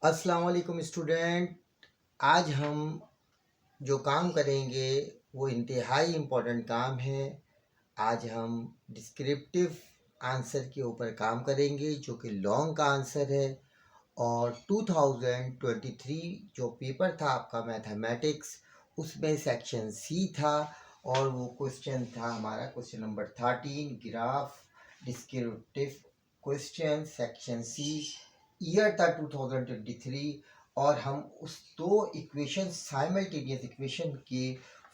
अस्सलाम वालेकुम स्टूडेंट। आज हम जो काम करेंगे वो इंतहाई इम्पोर्टेंट काम है। आज हम डिस्क्रिप्टिव आंसर के ऊपर काम करेंगे जो कि लॉन्ग का आंसर है। और 2023 जो पेपर था आपका मैथमेटिक्स, उसमें सेक्शन सी था और वो क्वेश्चन था हमारा question number 13, graph descriptive question, section C. Year था 2023 और हम उस दो इक्वेशन साइमल्टेनियस इक्वेशन के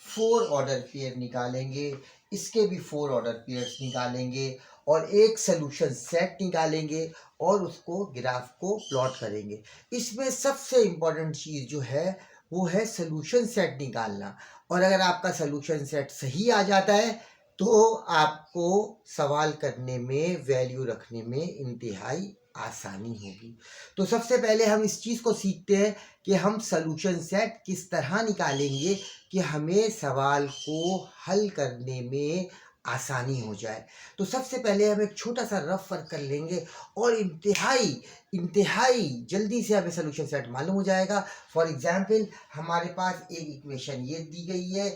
4 ऑर्डर पेयर निकालेंगे, इसके भी 4 ऑर्डर पेयर्स निकालेंगे और एक सोल्यूशन सेट निकालेंगे और उसको ग्राफ को प्लॉट करेंगे। इसमें सबसे इम्पोर्टेंट चीज़ जो है वो है सोल्यूशन सेट निकालना। और अगर आपका सोल्यूशन सेट सही आ जाता है तो आपको सवाल करने में, वैल्यू रखने में इंतहाई आसानी होगी। तो सबसे पहले हम इस चीज़ को सीखते हैं कि हम सोल्यूशन सेट किस तरह निकालेंगे कि हमें सवाल को हल करने में आसानी हो जाए। तो सबसे पहले हम एक छोटा सा रफ वर्क कर लेंगे और इंतहाई जल्दी से हमें सोल्यूशन सेट मालूम हो जाएगा। फॉर एग्जांपल हमारे पास एक इक्वेशन ये दी गई है,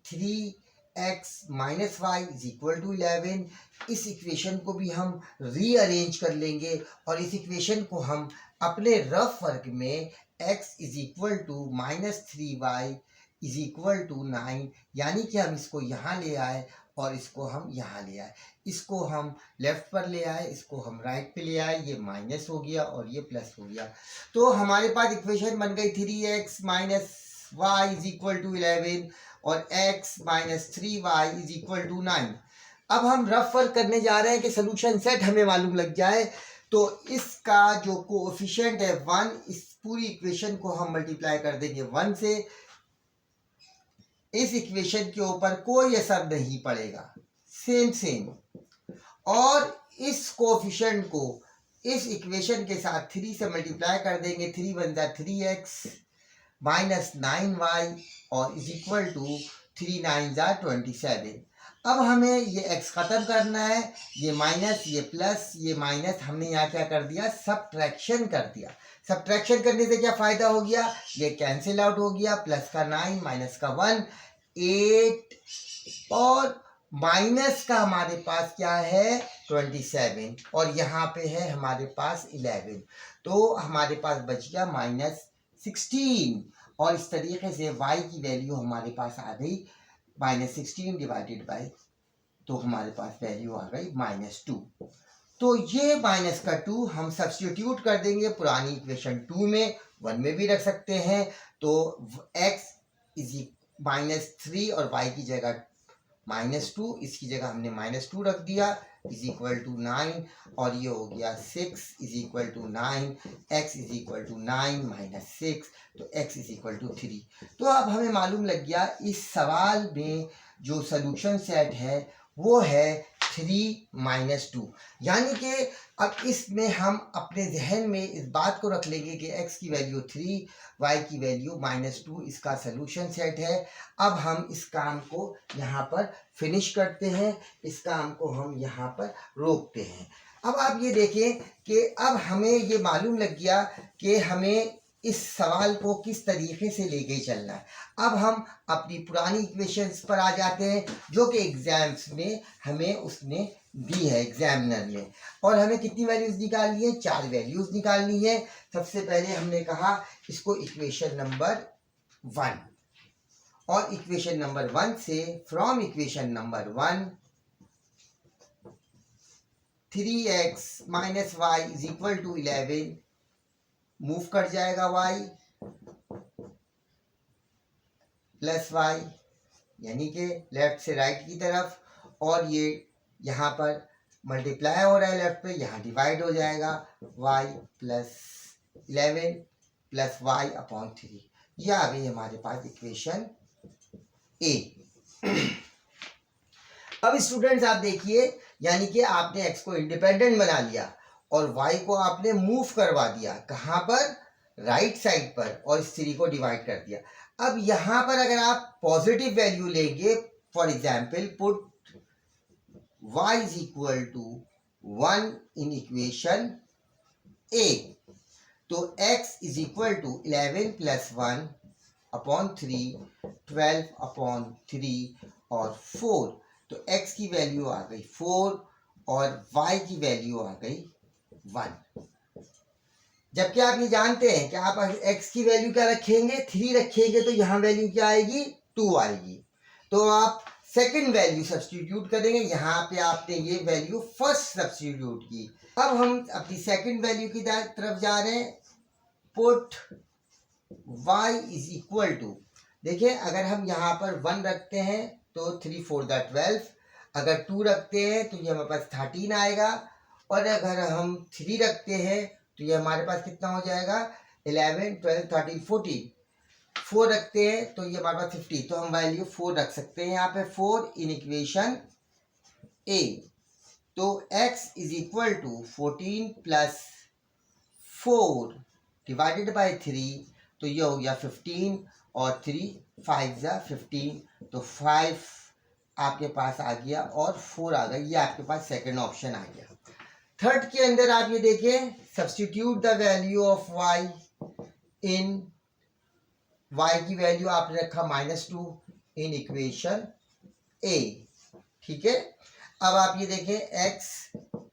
3x minus y is equal to 11। इस इक्वेशन को भी हम रीअरेंज कर लेंगे और इस इक्वेशन को हम अपने रफ वर्क में x is equal to minus 3y is equal to 9, यानी कि हम इसको यहाँ ले आए और इसको हम यहाँ ले आए, इसको हम लेफ्ट पर ले आए, इसको हम राइट पे ले आए, ये माइनस हो गया और ये प्लस हो गया। तो हमारे पास इक्वेशन बन गई 3x minus y is equal to 11 और x minus 3y is equal to 9। अब हम रफ वर्क करने जा रहे हैं कि सोल्यूशन सेट हमें मालूम लग जाए। तो इसका जो कोएफिशिएंट है 1, इस पूरी इक्वेशन को हम मल्टीप्लाई कर देंगे 1 से। इस इक्वेशन के ऊपर कोई असर नहीं पड़ेगा, सेम। और इस कोएफिशिएंट को इस इक्वेशन के साथ 3 से मल्टीप्लाई कर देंगे, 3 बन जाए 3x माइनस 9y और इज इक्वल टू 3 9 जा 27। अब हमें ये x खत्म करना है, ये माइनस, ये प्लस, ये माइनस, हमने यहाँ क्या कर दिया, सब्ट्रैक्शन कर दिया। सब्ट्रैक्शन करने से क्या फायदा हो गया, ये कैंसिल आउट हो गया, प्लस का 9 माइनस का 1 8 और माइनस का हमारे पास क्या है 27 और यहाँ पे है हमारे पास 11। तो हमारे पास बच गया माइनस 16 और इस तरीके से y की वैल्यू हमारे पास आ गई माइनस 16 डिवाइडेड बाय, तो हमारे पास वैल्यू आ गई -2। तो ये माइनस का 2 हम सब्स्टिट्यूट कर देंगे पुरानी इक्वेशन 2 में, 1 में भी रख सकते हैं। तो x इज -3 और y की जगह -2, इसकी जगह हमने -2 रख दिया, इज इक्वल टू 9 और ये हो गया 6 is equal to 9, x is equal to 9 minus 6, तो x इज इक्वल टू 3। तो अब हमें मालूम लग गया इस सवाल में जो सोल्यूशन सेट है वो है 3 - 2, यानी कि अब इसमें हम अपने जहन में इस बात को रख लेंगे कि x की वैल्यू 3, y की वैल्यू -2 इसका सोल्यूशन सेट है। अब हम इस काम को यहाँ पर फिनिश करते हैं, इस काम को हम यहाँ पर रोकते हैं। अब आप ये देखें कि अब हमें ये मालूम लग गया कि हमें इस सवाल को किस तरीके से लेके चलना है। अब हम अपनी पुरानी इक्वेशंस पर आ जाते हैं जो कि एग्जाम्स में हमें उसने दी है, एग्जामिनर ने, और हमें कितनी वैल्यूज निकालनी है, 4 वैल्यूज निकालनी है। सबसे पहले हमने कहा इसको इक्वेशन नंबर 1, और इक्वेशन नंबर 1 से from equation number 1 3x minus y is equal to 11 move कर जाएगा y प्लस वाई, यानी कि लेफ्ट से राइट की तरफ, और ये यहाँ पर मल्टीप्लाई हो रहा है लेफ्ट पे, यहाँ डिवाइड हो जाएगा y plus 11 plus y upon 3। ये आ गई हमारे पास इक्वेशन ए। अब स्टूडेंट्स आप देखिए, यानी कि आपने x को इंडिपेंडेंट बना लिया और y को आपने मूव करवा दिया, कहाँ पर, राइट साइड पर, और इस 3 को डिवाइड कर दिया। अब यहाँ पर अगर आप पॉजिटिव वैल्यू लेंगे, for example put y is equal to 1 in equation A, तो x is equal to 11 plus 1 upon 3, 12 upon 3 और 4। तो x की वैल्यू आ गई 4 और y की वैल्यू आ गई 1। जबकि आप ये जानते हैं कि आप x की वैल्यू क्या रखेंगे, 3 रखेंगे, तो यहाँ वैल्यू क्या आएगी, 2 आएगी। तो आप सेकंड वैल्यू सब्स्टिट्यूट करेंगे, यहाँ पे आपने ये वैल्यू फर्स्ट सब्स्टिट्यूट की। अब हम अपनी सेकंड वैल्यू की तरफ जा रहे हैं। Put y is equal to, देखिए अगर हम यहाँ पर 1 रखते हैं तो 3 4 12, अगर 2 रखते हैं तो ये हमारे पास 13 आएगा, और अगर हम 3 रखते हैं तो ये हमारे पास कितना हो जाएगा, 11 12 13 14। 4 रखते हैं तो ये हमारे पास 50, तो हम वैल्यू 4 रख सकते हैं यहाँ पे, 4 इन इक्वेशन ए। तो x is equal to 14 plus 4 divided by 3, तो ये हो गया 15 और 3 5 जा 15, तो 5 आपके पास आ गया और 4 आ गया। ये आपके पास सेकंड ऑप्शन आ गया। थर्ड के अंदर आप ये देखें, substitute the value of y in, y की वैल्यू आपने रखा -2 इन इक्वेशन a, ठीक है। अब आप ये देखें x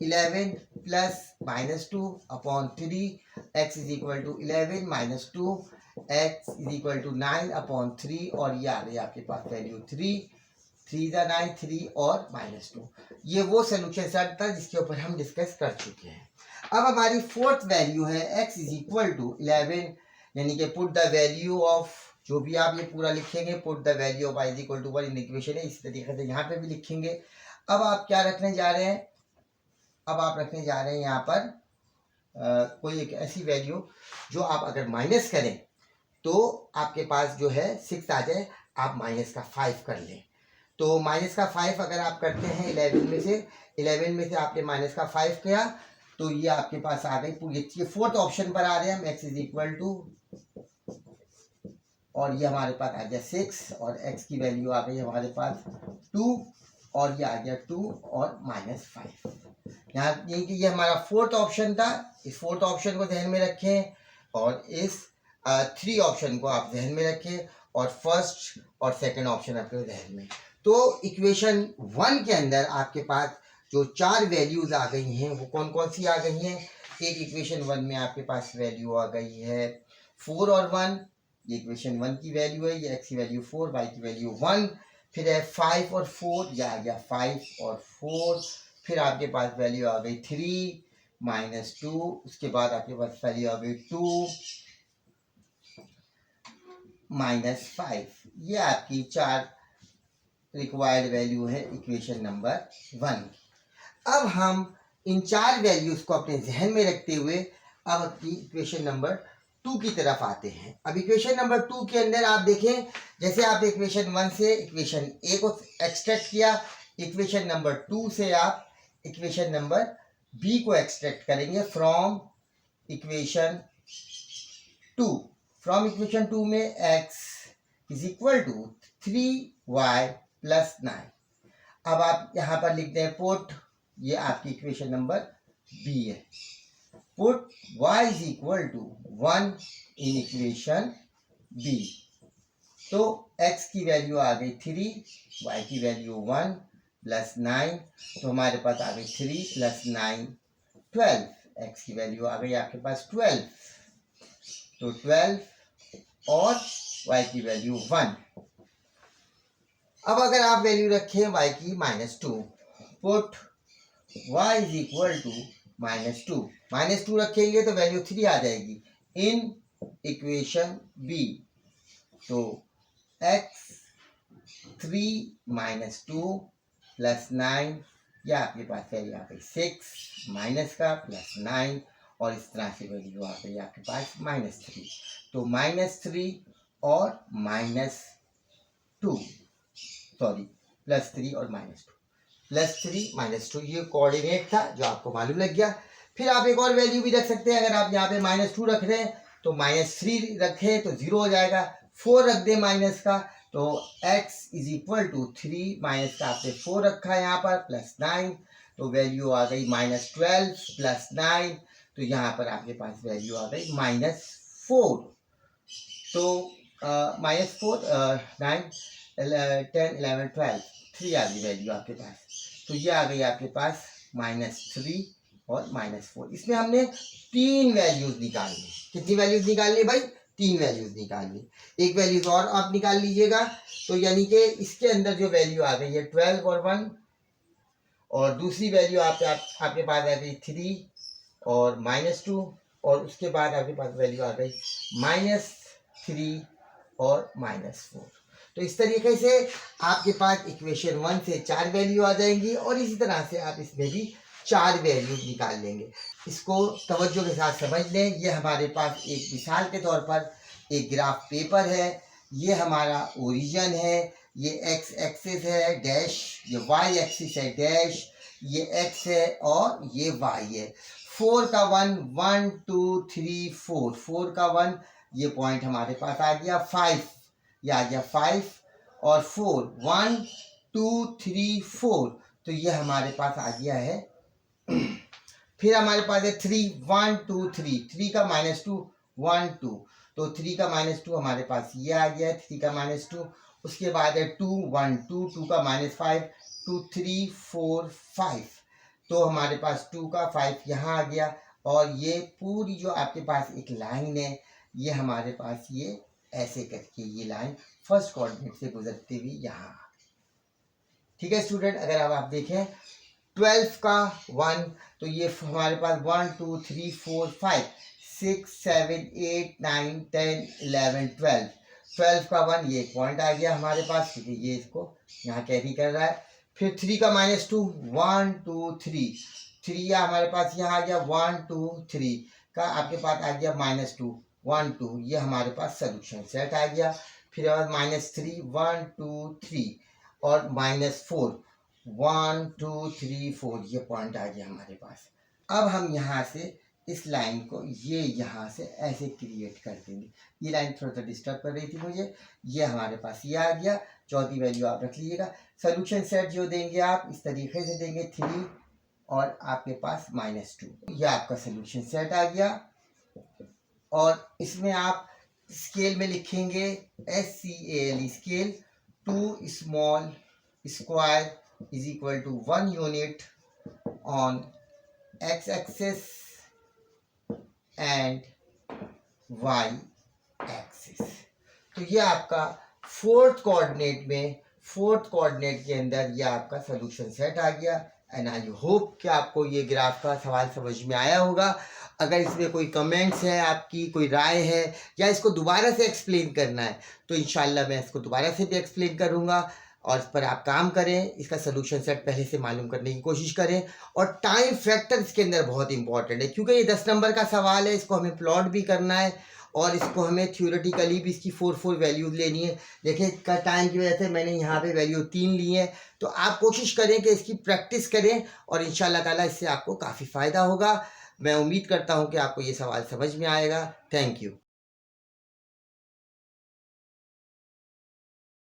11 plus -2 upon 3, x is equal to 11 minus 2, x is equal to 9 upon 3, और ये आ रही है आपके पास वैल्यू 3 3 दा 9 3 और -2। ये वो सोल्यूशन सेट था जिसके ऊपर हम डिस्कस कर चुके हैं। अब हमारी फोर्थ वैल्यू है x इज इक्वल टू 11, यानी कि पुट द वैल्यू ऑफ, जो भी आप ये पूरा लिखेंगे, put the value of y is equal to 1 in equation है, इसी तरीके से यहाँ पे भी लिखेंगे। अब आप क्या रखने जा रहे हैं, अब आप रखने जा रहे हैं यहाँ पर कोई एक ऐसी वैल्यू जो आप अगर माइनस करें तो आपके पास जो है 6 आ जाए, आप माइनस का 5 कर लें। तो माइनस का 5 अगर आप करते हैं 11 में से आपने माइनस का 5 किया, तो ये आपके पास आ गई, ये फोर्थ ऑप्शन पर आ रहे हैं हम, x इज इक्वल टू, और ये हमारे पास आ गया 6, और x की वैल्यू आ गई हमारे पास 2, और ये आ गया 2 और -5। यहाँ ये हमारा फोर्थ ऑप्शन था। इस फोर्थ ऑप्शन को ध्यान में रखें, और इस 3 ऑप्शन को आप ध्यान में रखें, और फर्स्ट और सेकंड ऑप्शन आपके ध्यान में। तो इक्वेशन 1 के अंदर आपके पास जो 4 वैल्यूज आ गई हैं वो कौन कौन सी आ गई हैं। एक इक्वेशन 1 में आपके पास वैल्यू आ गई है 4 और 1, ये इक्वेशन 1 की वैल्यू है, ये x की वैल्यू 4, y की वैल्यू 1, फिर है 5 और 4, यह आ गया 5 और 4, फिर आपके पास वैल्यू आ गई 3 -2, उसके बाद आपके पास वैल्यू आ गई 2 -5। ये आपकी 4 रिक्वायर्ड वैल्यू है इक्वेशन नंबर 1। अब हम इन 4 वैल्यूज को अपने जहन में रखते हुए अब अपनी इक्वेशन नंबर 2 की तरफ आते हैं। अब इक्वेशन नंबर 2 के अंदर आप देखें, जैसे आप इक्वेशन 1 से इक्वेशन ए को एक्सट्रैक्ट किया, इक्वेशन नंबर 2 से आप इक्वेशन नंबर बी को एक्सट्रैक्ट करेंगे फ्रॉम इक्वेशन 2। फ्रॉम इक्वेशन 2 में x is equal to 3y plus 9। अब आप यहाँ पर लिखते हैं पुट, ये आपकी इक्वेशन नंबर बी है, put y is equal to 1 in equation B. तो x की वैल्यू आ गई 3, y की वैल्यू 1 प्लस 9, तो हमारे पास आ गई 3 प्लस 9 12, x की वैल्यू आ गई आपके पास 12, तो 12 और y की वैल्यू 1। अब अगर आप वैल्यू रखें y की -2, put y is equal to -2 रखेंगे तो वैल्यू 3 आ जाएगी इन इक्वेशन बी। तो x 3 -2 प्लस 9, या आपके पास वैल्यू आ गई 6 माइनस का प्लस 9, और इस तरह से वैल्यू आ गई आपके पास -3। तो -3 और -2, सॉरी +3 और -2, +3 -2, ये कोऑर्डिनेट था जो आपको मालूम लग गया। फिर आप एक और वैल्यू भी रख सकते हैं, अगर आप यहाँ पे -2 रख रहे हैं तो -3 रखें तो 0 हो जाएगा, 4 रख दें माइनस का, तो x is equal to 3 minus का आपने 4 रखा है यहाँ पर प्लस 9, तो वैल्यू आ गई -12 प्लस 9, तो यहाँ पर आपके पास वैल्यू आ गई -4। तो -4 9 10 11 12 3 आ गई वैल्यू आपके पास। तो ये आ गई आपके पास -3 और -4। इसमें हमने 3 वैल्यूज निकालनी। कितनी वैल्यूज निकालनी भाई? 3 वैल्यूज निकालनी। एक वैल्यूज और आप निकाल लीजिएगा। तो यानी कि इसके अंदर जो वैल्यू आ गई है 12 और 1, और दूसरी वैल्यू आपके पास आ गई 3 और -2, और उसके बाद आपके पास वैल्यू आ गई -3 और -4। तो इस तरीके से आपके पास इक्वेशन 1 से 4 वैल्यू आ जाएंगी, और इसी तरह से आप इसमें भी 4 वैल्यू निकाल लेंगे। इसको तवज्जो के साथ समझ लें। ये हमारे पास एक मिसाल के तौर पर एक ग्राफ पेपर है। ये हमारा ओरिजिन है, ये एक्स एक्सिस है डैश, ये वाई एक्सिस है डैश, ये एक्स है और ये वाई है। 4 का 1 1 2 3 4, 4 का 1 ये पॉइंट हमारे पास आ गया। 5 ये आ गया 5 और 4 1 2 3 4, तो ये हमारे पास आ गया है। फिर हमारे पास है 3 1 2 3, 3 का -2 1 2, तो 3 का -2 हमारे पास ये आ गया है 3 का -2। उसके बाद है 2 1 2, 2 का -5 2 3 4 5, तो हमारे पास 2 का 5 यहाँ आ गया। और ये पूरी जो आपके पास एक लाइन है, ये हमारे पास ये ऐसे करके ये लाइन फर्स्ट कोऑर्डिनेट से गुजरते हुए यहाँ। ठीक है स्टूडेंट, अगर अब आप देखें 12 का 1, तो ये हमारे पास 1 2 3 4 5 6 7 8 9 10 11 12, 12 का 1 ये पॉइंट आ गया हमारे पास, क्योंकि ये इसको यहाँ कैरी कर रहा है। फिर 3 का -2 1 2 3, 3 हमारे पास यहाँ आ गया 1 2 3 का आपके पास आ गया -2 1 2, ये हमारे पास सोल्यूशन सेट आ गया। फिर -3 1 2 3 और -4 1 2 3 4, ये पॉइंट आ गया हमारे पास। अब हम यहाँ से इस लाइन को ये यहाँ से ऐसे क्रिएट कर देंगे। ये लाइन थोड़ा सा डिस्टर्ब कर रही थी मुझे। ये हमारे पास ये आ गया। चौथी वैल्यू आप रख लीजिएगा। सोल्यूशन सेट जो देंगे आप इस तरीके से देंगे 3 और आपके पास -2, ये आपका सोल्यूशन सेट आ गया। और इसमें आप स्केल में लिखेंगे SCALE scale, 2 small square is equal to 1 unit on x axis and y axis. तो ये आपका फोर्थ कोऑर्डिनेट के अंदर ये आपका सोल्यूशन सेट आ गया। एंड आई होप कि आपको ये ग्राफ का सवाल समझ में आया होगा। अगर इसमें कोई कमेंट्स है, आपकी कोई राय है, या इसको दोबारा से एक्सप्लेन करना है, तो इंशाल्लाह मैं इसको दोबारा से भी एक्सप्लेन करूँगा। और इस पर आप काम करें, इसका सोल्यूशन सेट पहले से मालूम करने की कोशिश करें। और टाइम फैक्टर इसके अंदर बहुत इंपॉर्टेंट है, क्योंकि ये 10 नंबर का सवाल है। इसको हमें प्लॉट भी करना है और इसको हमें थ्योरेटिकली भी इसकी 4 वैल्यूज लेनी है। देखिए का टाइम की वजह से मैंने यहाँ पे वैल्यू 3 ली है। तो आप कोशिश करें कि इसकी प्रैक्टिस करें, और इंशाल्लाह ताला इससे आपको काफ़ी फ़ायदा होगा। मैं उम्मीद करता हूँ कि आपको ये सवाल समझ में आएगा। Thank you.